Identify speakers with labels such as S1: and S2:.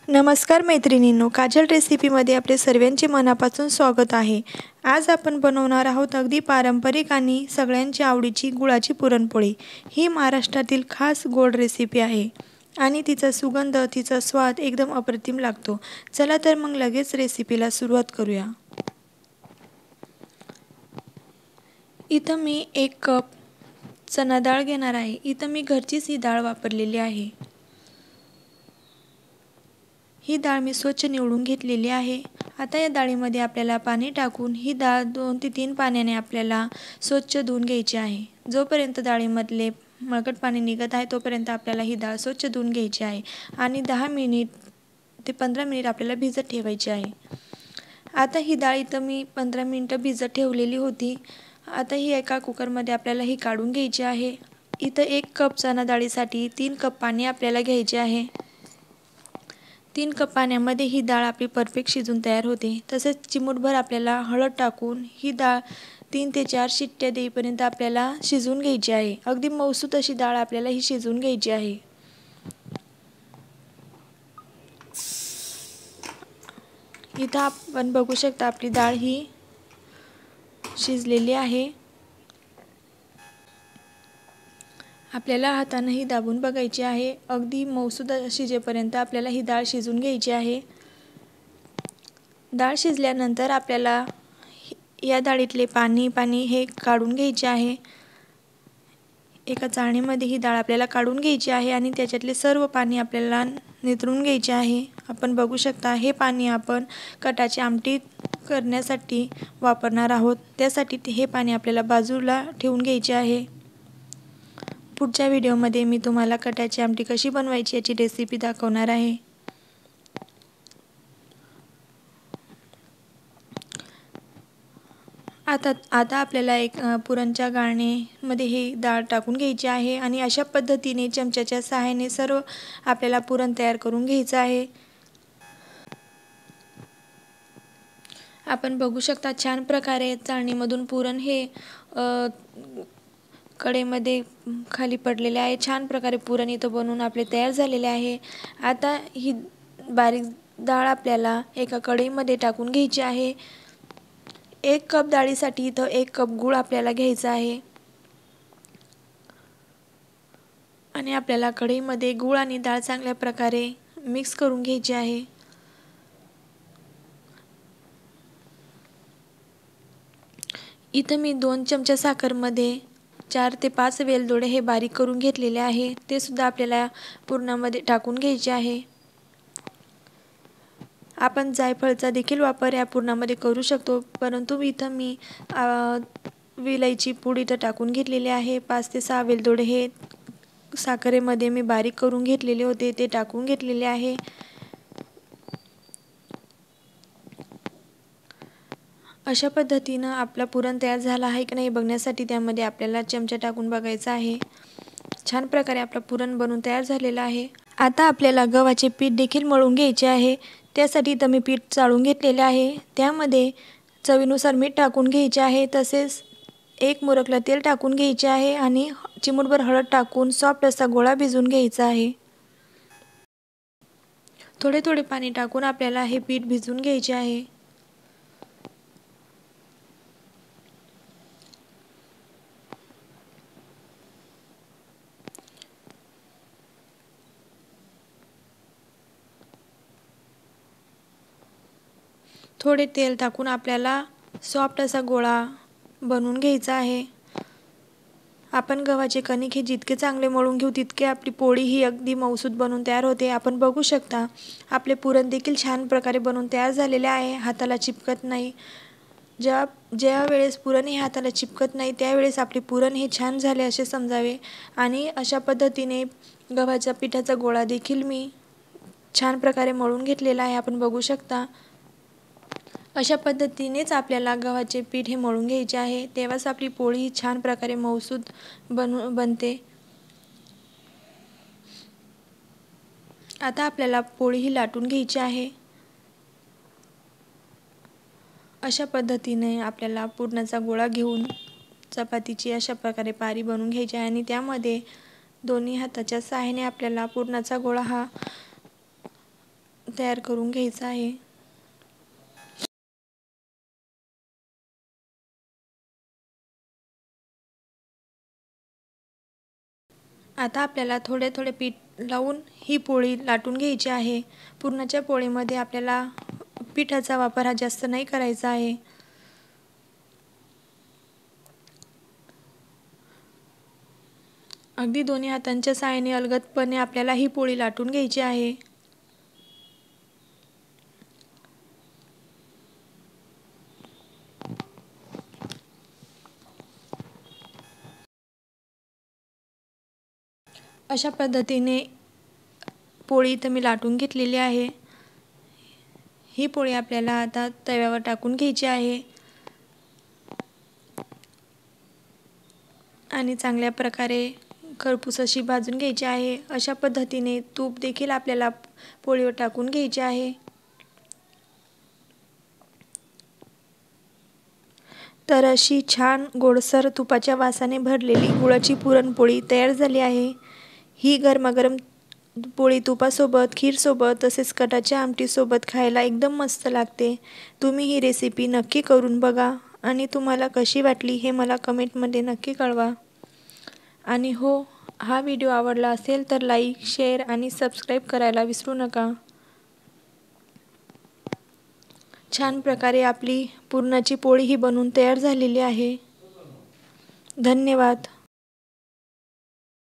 S1: नमस्कार मैत्रिणींनो, काजल रेसिपीमध्ये आपले सर्वांचे मनापासून स्वागत आहे। आज आपण बनवणार आहोत अगदी पारंपरिक आणि सगळ्यांची आवडीची गुळाची पुरणपोळी। ही महाराष्ट्रातील खास गोड रेसिपी आहे आणि तिचा सुगंध, तिचा स्वाद एकदम अप्रतिम लागतो। चला तर मग लगेच रेसिपीला सुरुवात करूया। इथं मी 1 कप चना डाळ घेणार आहे। इथं मी घरचीच ही डाळ वापरलेली आहे। ही डाळ मी स्वच्छ निवडून घेतलेली आहे। आता या डाळीमध्ये आपल्याला पाणी टाकून ही डाळ 2 ते 3 पाण्याने आपल्याला स्वच्छ धुवून घ्यायची आहे। जोपर्यंत डाळीमधले मळकट पाणी निघत आहे तोपर्यंत आपल्याला ही डाळ स्वच्छ धुवून घ्यायची आहे आणि 10 मिनिट ते 15 मिनिट आपल्याला भिजत ठेवायची आहे। आता ही डाळ इथं मी 15 मिनिटं भिजत ठेवलेली होती। आता ही एका कुकरमध्ये आपल्याला ही काढून घ्यायची आहे। इथं 1 कप चना डाळीसाठी 3 कप पाणी आपल्याला घ्यायचे आहे। 3 कप पाण्यामध्ये ही डाळ आपली परफेक्ट शिजून तयार होते। तसेच चिमूटभर आपल्याला हळद टाकून ही डाळ 3 ते 4 शिट्ट्या देईपर्यंत आपल्याला शिजवून घ्यायची आहे। अगदी मऊसूत अशी डाळ आपल्याला ही शिजवून घ्यायची आहे। इथं आपण बघू शकता आपली डाळ ही शिजलेली आहे। आपल्याला हाताने ही दाबून बघायची आहे। अगदी मऊसूत शिजेपर्यंत आपल्याला ही डाळ शिजवून घ्यायची आहे। डाळ शिजल्यानंतर आपल्याला या डाळीतले पाणी हे काढून घ्यायचे आहे। एका चाळणीमध्ये ही डाळ आपल्याला काढून घ्यायची आहे आणि त्याच्यातले सर्व पाणी आपल्याला निथळून घ्यायचे आहे। आपण बघू शकता हे पाणी आपण कटाची आमटी करण्यासाठी वापरणार आहोत। त्यासाठी हे पाणी आपल्याला बाजूला ठेवून घ्यायचे आहे। पुढच्या व्हिडिओमध्ये मी तुम्हाला कटाची आमटी कशी बनवायची याची रेसिपी दाखवणार आहे। आता आपल्याला एक पुरणच्या गाळणीमध्ये ही डाळ टाकून घ्यायची आहे आणि अशा पद्धतीने चमच्याच्या सहाय्याने सर्व आपल्याला पुरण तयार करून घ्यायचं आहे। आपण बघू शकता छान प्रकारे चाळणीमधून पुरण हे कढईमध्ये खाली पडलेले आहे। छान प्रकारे पुरण इथं बनवून आपले तयार झालेले आहे। आता ही बारीक डाळ आपल्याला एका कढईमध्ये टाकून घ्यायची आहे। 1 कप डाळीसाठी इथं 1 कप गूळ आपल्याला घ्यायचा आहे आणि आपल्याला कढईमध्ये गूळ आणि डाळ चांगल्या प्रकारे मिक्स करून घ्यायची आहे। इथं मी 2 चमचा साखरमध्ये 4 ते 5 वेलदोडे हे बारीक करून घेतलेले आहे। ते सुद्धा आपल्याला पुरणामध्ये टाकून घ्यायचे आहे। आपण जायफळचा देखील वापर या पुरणामध्ये करू शकतो, परंतु इथं मी विलायची पूड इथं टाकून घेतलेली आहे। 5 ते 6 वेलदोडे हे साखरेमध्ये मी बारीक करून घेतलेले होते ते टाकून घेतलेले आहे। अशा पद्धतीनं आपला पुरण तयार झाला आहे की नाही बघण्यासाठी त्यामध्ये आपल्याला चमचा टाकून बघायचा आहे। छान प्रकारे आपला पुरण बनवून तयार झालेला आहे। आता आपल्याला गव्हाचे पीठ देखील मळून घ्यायचे आहे। त्यासाठी इथं मी पीठ चाळून घेतलेले आहे। त्यामध्ये चवीनुसार मीठ टाकून घ्यायचे आहे। तसेच 1 मुरकला तेल टाकून घ्यायचे आहे आणि चिमूटभर हळद टाकून सॉफ्ट असा गोळा भिजवून घ्यायचा आहे। थोडे थोडे पाणी टाकून आपल्याला हे पीठ भिजवून घ्यायचे आहे। थोडे तेल टाकून आपल्याला सॉफ्ट असा गोळा बनवून घ्यायचा आहे। आपण गव्हाचे कणिक हे जितके चांगले मळून घेऊ तितके आपली पोळी ही अगदी मऊसूत बनवून तयार होते। आपण बघू शकता आपले पुरण देखील छान प्रकारे बनवून तयार झालेले आहे। हाताला चिपकत नाही। ज्या वेळेस पुरण हे हाताला चिपकत नाही त्यावेळेस आपले पुरण हे छान झाले असे समजावे। आणि अशा पद्धतीने गव्हाच्या पिठाचा गोळा देखील मी छान प्रकारे मळून घेतलेला आहे। आपण बघू शकता अशा पद्धतीनेच आपल्याला गव्हाचे पीठ हे मळून घ्यायचे आहे, तेव्हाच आपली पोळी छान प्रकारे मऊसूत बनते। आता आपल्याला पोळी ही लाटून घ्यायची आहे। अशा पद्धतीने आपल्याला पुरणाचा गोळा घेऊन चपातीची अशा प्रकारे पारी बनवून घ्यायची आहे आणि त्यामध्ये दोन्ही हाताच्या सहाय्याने आपल्याला पुरणाचा गोळा हा तयार करून घ्यायचा आहे. आता आपल्याला थोडे थोडे पीठ लावून ही पोळी लाटून घ्यायची आहे. पुरणाच्या पोळीमध्ये आपल्याला पिठाचा वापर हा जास्त नाही करायचा आहे. अगदी दोन्ही हातांच्या साहाय्याने अलगदपणे आपल्याला ही पोळी लाटून घ्यायची आहे. अशा पद्धतीने पोळी इथं मी लाटून घेतलेली आहे. ही पोळी आपल्याला आता तव्यावर टाकून घ्यायची आहे आणि चांगल्या प्रकारे खरपूस अशी भाजून घ्यायची आहे. अशा पद्धतीने तूप देखील आपल्याला पोळीवर टाकून घ्यायचे आहे. तर अशी छान गोडसर तुपाच्या वासाने भरलेली गुळाची पुरणपोळी तयार झाली आहे. ही गरमागरम पोळी तुपासोबत, खीरसोबत तसेच कटाच्या आमटीसोबत खायला एकदम मस्त लागते. तुम्ही ही रेसिपी नक्की करून बघा आणि तुम्हाला कशी वाटली हे मला कमेंटमध्ये नक्की कळवा. आणि हो, हा व्हिडिओ आवडला असेल तर लाईक, शेअर आणि सबस्क्राईब करायला विसरू नका. छान प्रकारे आपली पुरणाची पोळी ही बनवून तयार झालेली आहे. धन्यवाद.